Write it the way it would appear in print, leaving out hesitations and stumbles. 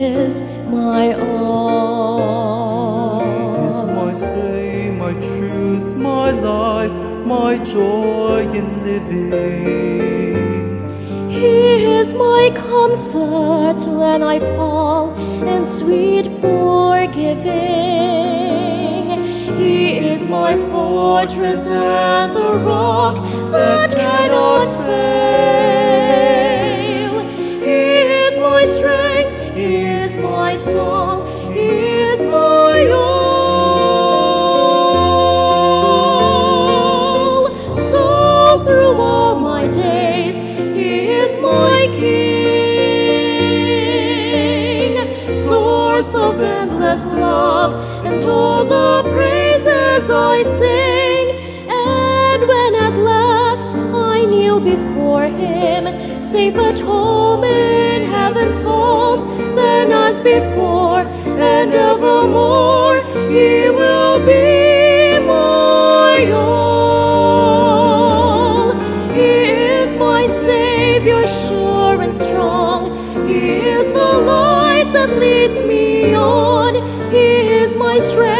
is my all. He is my stay, my truth, my life, my joy in living. He is my comfort when I fall, and sweet forgiving. He is my fortress and the rock that cannot fail. He is my strength, He is my song, He is my all. So through all my days, He is my King, source of endless love, and all the praises I sing. And when at last I kneel before Him, safe at home in heaven's halls, then as before and evermore, He will be my all. He is my Savior, sure and strong. He is the light that leads me on. He is my strength